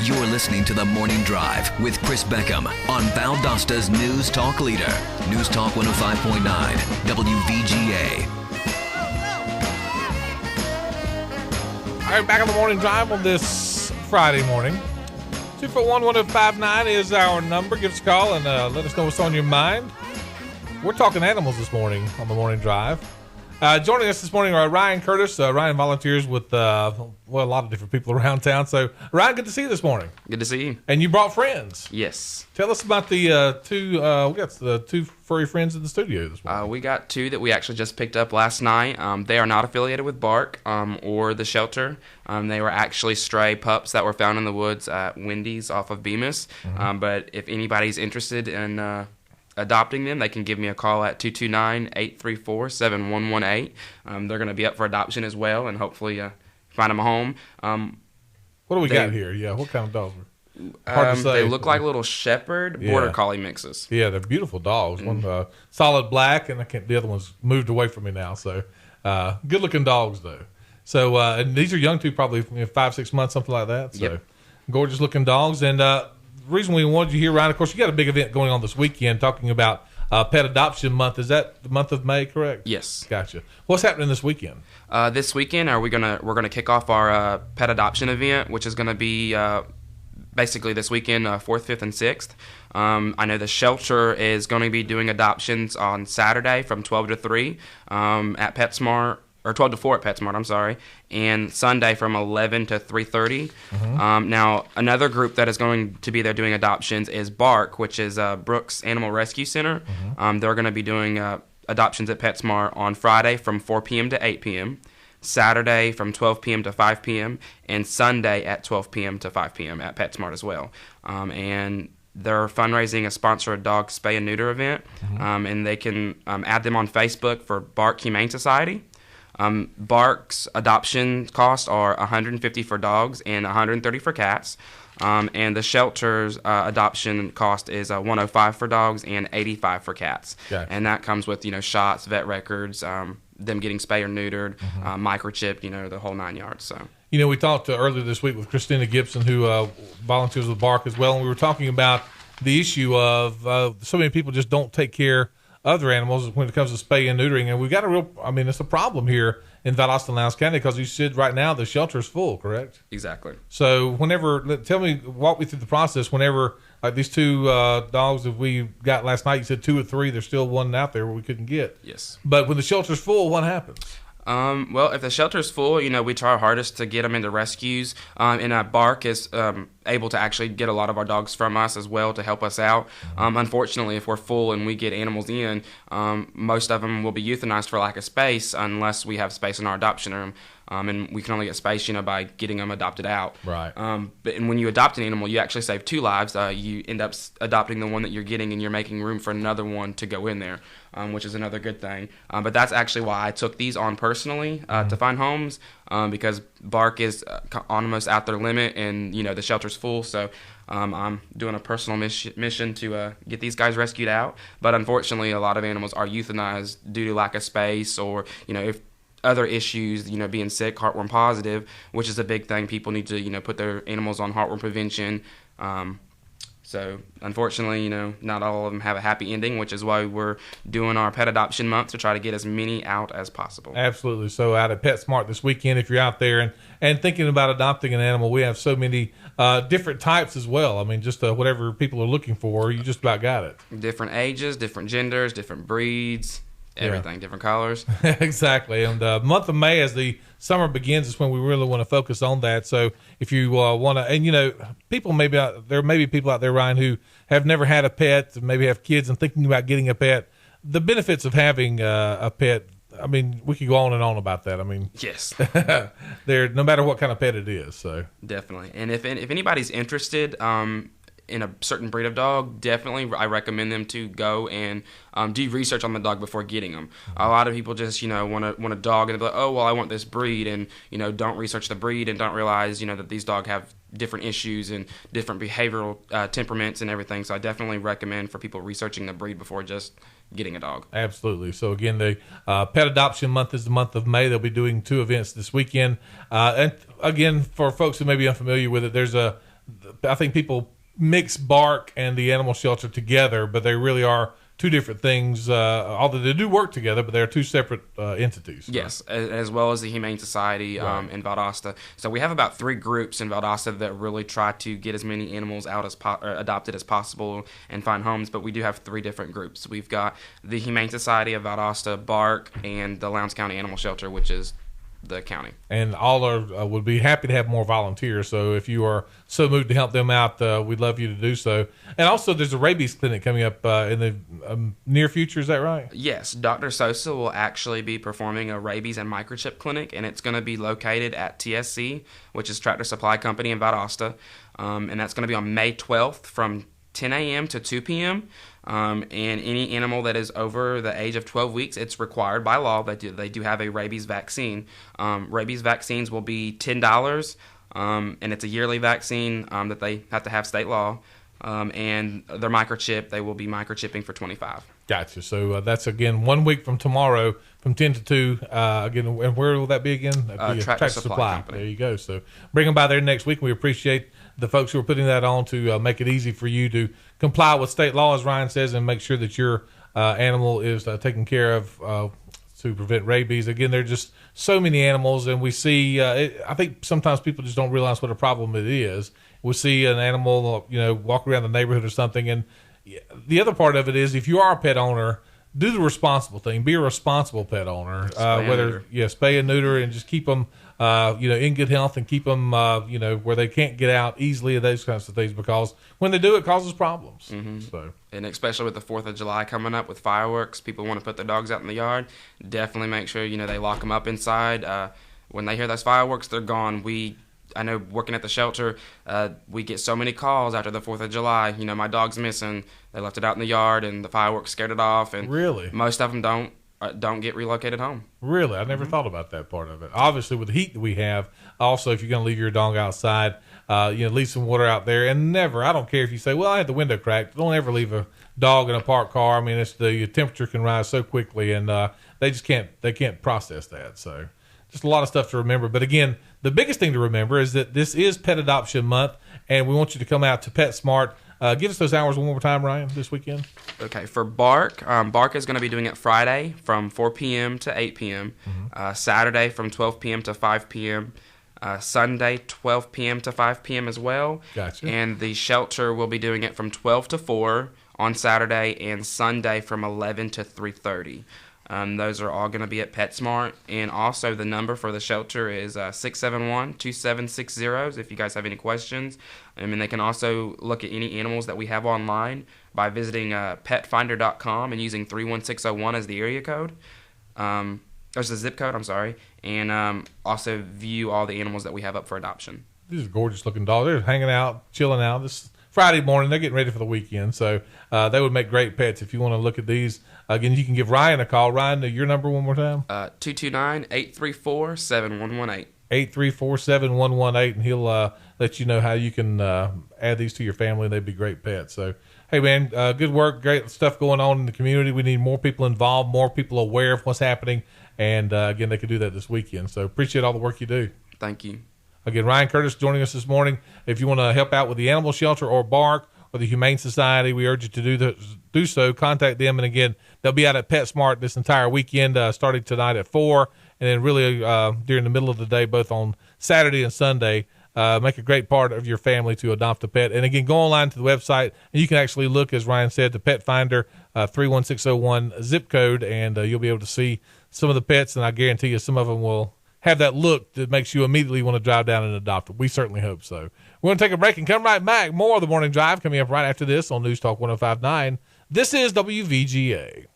You're listening to The Morning Drive with Chris Beckham on Valdosta's News Talk Leader. News Talk 105.9, WVGA. All right, back on The Morning Drive on this Friday morning. 241-1059 is our number. Give us a call and let us know what's on your mind. We're talking animals this morning on The Morning Drive. Joining us this morning are Ryan Curtis. Ryan volunteers with a lot of different people around town. So, Ryan, good to see you this morning. Good to see you. And you brought friends. Yes. Tell us about the we got the two furry friends in the studio this morning. We got two that we actually just picked up last night. They are not affiliated with Bark or the shelter. They were actually stray pups that were found in the woods at Wendy's off of Bemis. But if anybody's interested in adopting them, they can give me a call at 229-834-7118. They're going to be up for adoption as well, and hopefully find them a home. What do we got here? Yeah, what kind of dogs? Hard to say. They look like little shepherd border collie mixes. Yeah, they're beautiful dogs. One solid black, and the other one's moved away from me now. So good looking dogs though. So and these are young too, probably 5-6 months, something like that. So gorgeous looking dogs. And the reason we wanted you here, Ryan, of course, you got a big event going on this weekend talking about Pet Adoption Month. Is that the month of May, correct? Yes. Gotcha. What's happening this weekend? This weekend, we're gonna kick off our pet adoption event, which is gonna be basically this weekend, 4th, 5th, and 6th. I know the shelter is going to be doing adoptions on Saturday from 12 to 3 at PetSmart. Or 12 to 4 at PetSmart, I'm sorry, and Sunday from 11 to 3:30. Now, another group that is going to be there doing adoptions is Bark, which is Brooks Animal Rescue Center. They're going to be doing adoptions at PetSmart on Friday from 4 p.m. to 8 p.m., Saturday from 12 p.m. to 5 p.m., and Sunday at 12 p.m. to 5 p.m. at PetSmart as well. And they're fundraising a sponsor a dog spay and neuter event, and they can add them on Facebook for Bark Humane Society. Bark's adoption costs are $150 for dogs and $130 for cats. And the shelter's adoption cost is $105 for dogs and $85 for cats. Gotcha. And that comes with, shots, vet records, them getting spay or neutered, microchipped, the whole 9 yards. So. We talked earlier this week with Christina Gibson, who volunteers with Bark as well, and we were talking about the issue of so many people just don't take care other animals when it comes to spay and neutering, and we've got it's a problem here in Valdosta and Lowndes County because you said right now the shelter's full, correct? Exactly. So walk me through the process whenever, like these two dogs that we got last night, you said 2 or 3, there's still one out there where we couldn't get. Yes. But when the shelter's full, what happens? Well, if the shelter's full, we try our hardest to get them into rescues. And Bark is able to actually get a lot of our dogs from us as well to help us out. Unfortunately, if we're full and we get animals in, most of them will be euthanized for lack of space unless we have space in our adoption room. And we can only get space, by getting them adopted out. Right. But when you adopt an animal, you actually save 2 lives. You end up adopting the one that you're getting, and you're making room for another one to go in there, which is another good thing. But that's actually why I took these on personally to find homes, because Bark is almost at their limit, and the shelter's full. So I'm doing a personal mission to get these guys rescued out. But unfortunately, a lot of animals are euthanized due to lack of space, or if other issues, being sick, heartworm positive, which is a big thing. People need to, put their animals on heartworm prevention. So unfortunately, not all of them have a happy ending, which is why we're doing our pet adoption month to try to get as many out as possible. Absolutely. So out at PetSmart this weekend, if you're out there and thinking about adopting an animal, we have so many different types as well. I mean, just whatever people are looking for, you just about got it. Different ages, different genders, different breeds. Everything, different colors. Exactly. And month of May, as the summer begins, is when we really want to focus on that. So if you want to, and people there may be people out there, Ryan, who have never had a pet, maybe have kids and thinking about getting a pet. The benefits of having a pet, I mean, we could go on and on about that. I mean, yes, no matter what kind of pet it is. So definitely. And if anybody's interested, in a certain breed of dog, definitely I recommend them to go and do research on the dog before getting them. A lot of people just want a dog, and they're like, oh well, I want this breed, and don't research the breed and don't realize that these dogs have different issues and different behavioral temperaments and everything. So I definitely recommend for people researching the breed before just getting a dog. Absolutely. So again, the Pet Adoption Month is the month of May. They'll be doing 2 events this weekend, and again, for folks who may be unfamiliar with it, there's I think people mix Bark and the animal shelter together, but they really are two different things. Although they do work together, but they're two separate entities. Yes, as well as the Humane Society in Valdosta. So we have about 3 groups in Valdosta that really try to get as many animals out as adopted as possible and find homes. But we do have 3 different groups. We've got the Humane Society of Valdosta, Bark, and the Lowndes County Animal Shelter, which is the county. And all are would be happy to have more volunteers. So if you are so moved to help them out, we'd love you to do so. And also, there's a rabies clinic coming up in the near future. Is that right? Yes, Dr. Sosa will actually be performing a rabies and microchip clinic, and it's going to be located at TSC, which is Tractor Supply Company in Valdosta, and that's going to be on May 12th from 10 a.m. to 2 p.m. And any animal that is over the age of 12 weeks, it's required by law. They do have a rabies vaccine. Rabies vaccines will be $10, and it's a yearly vaccine that they have to have state law. And their microchip, they will be microchipping for $25. Gotcha. So that's, again, 1 week from tomorrow from 10 to 2. Again, and where will that be again? Tractor Supply Company. There you go. So bring them by there next week. We appreciate the folks who are putting that on to make it easy for you to comply with state law, as Ryan says, and make sure that your animal is taken care of to prevent rabies. Again, there are just so many animals, and we see, I think sometimes people just don't realize what a problem it is. We see an animal, walk around the neighborhood or something, and the other part of it is if you are a pet owner, do the responsible thing. Be a responsible pet owner. Spay and neuter, and just keep them, in good health, and keep them, where they can't get out easily, and those kinds of things, because when they do, it causes problems. Mm-hmm. So, and especially with the 4th of July coming up with fireworks, people want to put their dogs out in the yard. Definitely make sure, they lock them up inside. When they hear those fireworks, they're gone. I know working at the shelter, we get so many calls after the 4th of July. My dog's missing. They left it out in the yard, and the fireworks scared it off. And really, most of them don't get relocated home. Really, I never thought about that part of it. Obviously, with the heat that we have, also if you're going to leave your dog outside, leave some water out there, and never. I don't care if you say, "Well, I had the window cracked." Don't ever leave a dog in a parked car. I mean, the temperature can rise so quickly, and they just can't process that. So, just a lot of stuff to remember. But again, the biggest thing to remember is that this is Pet Adoption Month, and we want you to come out to PetSmart. Give us those hours one more time, Ryan, this weekend. Okay, for Bark, Bark is going to be doing it Friday from 4 p.m. to 8 p.m., Saturday from 12 p.m. to 5 p.m., Sunday 12 p.m. to 5 p.m. as well. Gotcha. And the shelter will be doing it from 12 to 4 on Saturday, and Sunday from 11 to 3:30. Those are all going to be at PetSmart. And also the number for the shelter is 671-2760 if you guys have any questions. And they can also look at any animals that we have online by visiting petfinder.com and using 31601 as the area code. There's the zip code, I'm sorry. And also view all the animals that we have up for adoption. These are gorgeous looking dogs. They're hanging out, chilling out. This Friday morning, they're getting ready for the weekend. So they would make great pets if you want to look at these. Again, you can give Ryan a call. Ryan, your number one more time? 229-834-7118. 834-7118, and he'll let you know how you can add these to your family. They'd be great pets. So, hey, man, good work. Great stuff going on in the community. We need more people involved, more people aware of what's happening. And, again, they could do that this weekend. So appreciate all the work you do. Thank you. Again, Ryan Curtis joining us this morning. If you want to help out with the Animal Shelter or Bark or the Humane Society, we urge you to do so. Contact them. And, again, they'll be out at PetSmart this entire weekend, starting tonight at 4, and then really during the middle of the day, both on Saturday and Sunday. Make a great part of your family to adopt a pet. And, again, go online to the website, and you can actually look, as Ryan said, to Pet Finder, 31601 zip code, and you'll be able to see some of the pets, and I guarantee you some of them will have that look that makes you immediately want to drive down and adopt them. We certainly hope so. We're going to take a break and come right back. More of the Morning Drive coming up right after this on News Talk 105.9. This is WVGA.